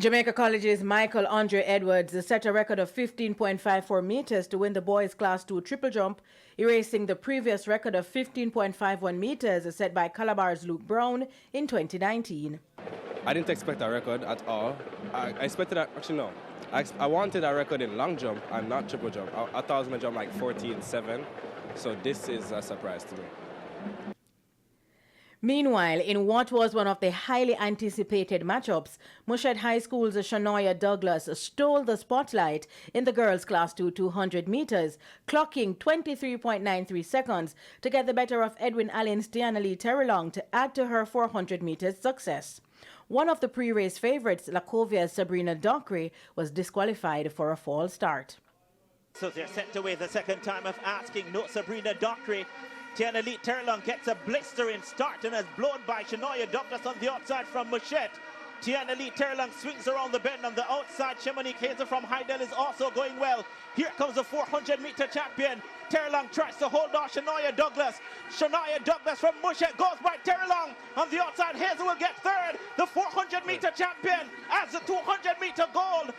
Jamaica College's Michael Andre Edwards set a record of 15.54 meters to win the boys' Class 2 triple jump, erasing the previous record of 15.51 meters set by Calabar's Luke Brown in 2019. I didn't expect a record at all. I expected that, actually no. I wanted a record in long jump and not triple jump. I thought I was going to jump like 14.7, so this is a surprise to me. Meanwhile, in what was one of the highly anticipated matchups, Mushet High School's Shania Douglas stole the spotlight in the girls' Class 2 200 meters, clocking 23.93 seconds to get the better of Edwin Allen's Diana Lee Terrelong to add to her 400 meters success. One of the pre-race favorites, Lacovia's Sabrina Dockery, was disqualified for a false start. So they're sent away the second time of asking. No Sabrina Dockery. Diana Lee Terrelong gets a blistering start and is blown by Shania Douglas on the outside from Mushet. Diana Lee Terrelong swings around the bend on the outside. Shemonique Hazel from Hydel is also going well. Here comes the 400-meter champion. Terrelong tries to hold on Shania Douglas. Shania Douglas from Mushet goes by Terrelong. On the outside, Hazel will get third. The 400-meter champion as the 200-meter gold.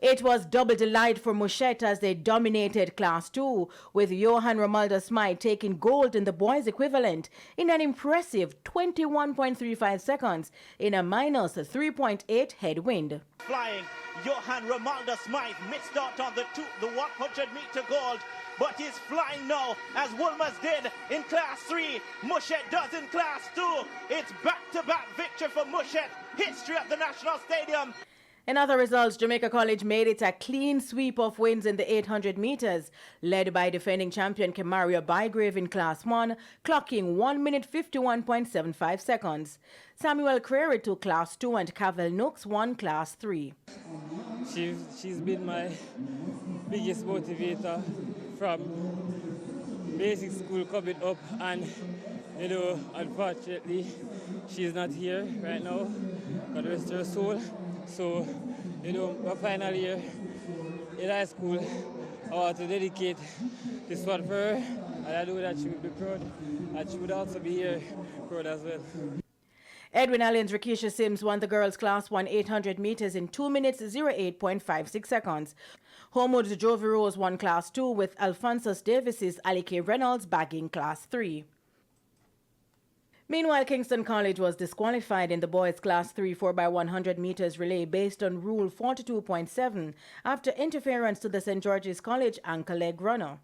It was double delight for Mushet as they dominated Class 2, with Johan Romaldo Smythe taking gold in the boys' equivalent in an impressive 21.35 seconds in a minus 3.8 headwind. Flying, Johan Romaldo Smythe missed out on the 100-meter gold, but he's flying now as Woolmers did in Class 3. Mushet does in Class 2. It's back-to-back victory for Mushet. History at the National Stadium. In other results, Jamaica College made it a clean sweep of wins in the 800 meters, led by defending champion Kemaria Bygrave in Class 1, clocking 1 minute 51.75 seconds. Samuel Creary took Class 2 and Cavell Nooks won Class 3. She's been my biggest motivator from basic school coming up, and unfortunately she's not here right now. God rest her soul. So, my final year in high school, I want to dedicate this one for her, and I know that she would be proud, and she would also be here proud as well. Edwin Allen's Rikisha Sims won the girls' Class 1 800 meters in 2 minutes 08.56 seconds. Homewood's Jovi Rose won Class 2 with Alphonsus Davis's Ali K. Reynolds bagging Class 3. Meanwhile, Kingston College was disqualified in the boys' Class 3 4x100 meters relay based on Rule 42.7 after interference to the St. George's College anchor leg runner.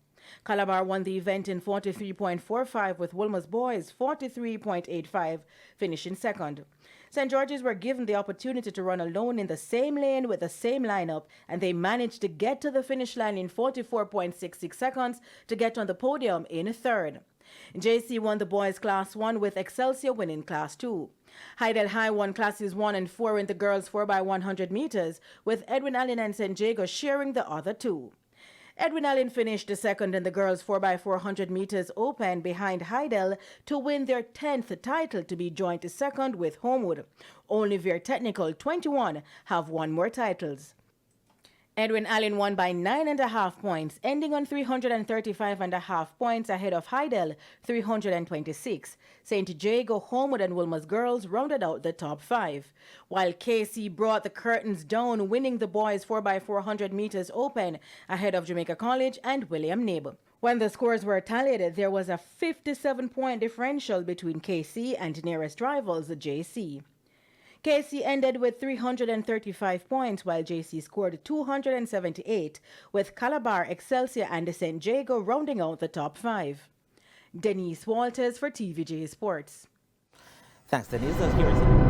Calabar won the event in 43.45 with Woolmer's boys 43.85, finishing second. St. George's were given the opportunity to run alone in the same lane with the same lineup, and they managed to get to the finish line in 44.66 seconds to get on the podium in third. JC won the boys' Class 1 with Excelsior winning Class 2. Hydel High won Classes 1 and 4 in the girls' 4x100 meters, with Edwin Allen and St. Jago sharing the other two. Edwin Allen finished second in the girls' 4x400 meters open behind Hydel to win their 10th title, to be joint second with Homewood. Only Veer Technical 21 have won more titles. Edwin Allen won by 9.5 points, ending on 335.5 points ahead of Hydel, 326. St. Jago, Homewood, and Wilmer's girls rounded out the top 5, while KC brought the curtains down, winning the boys 4x400 meters open ahead of Jamaica College and William Knibb. When the scores were tallied, there was a 57-point differential between KC and nearest rivals, the JC. KC ended with 335 points, while JC scored 278, with Calabar, Excelsior, and St. Jago rounding out the top 5. Denise Walters for TVJ Sports. Thanks, Denise. Here's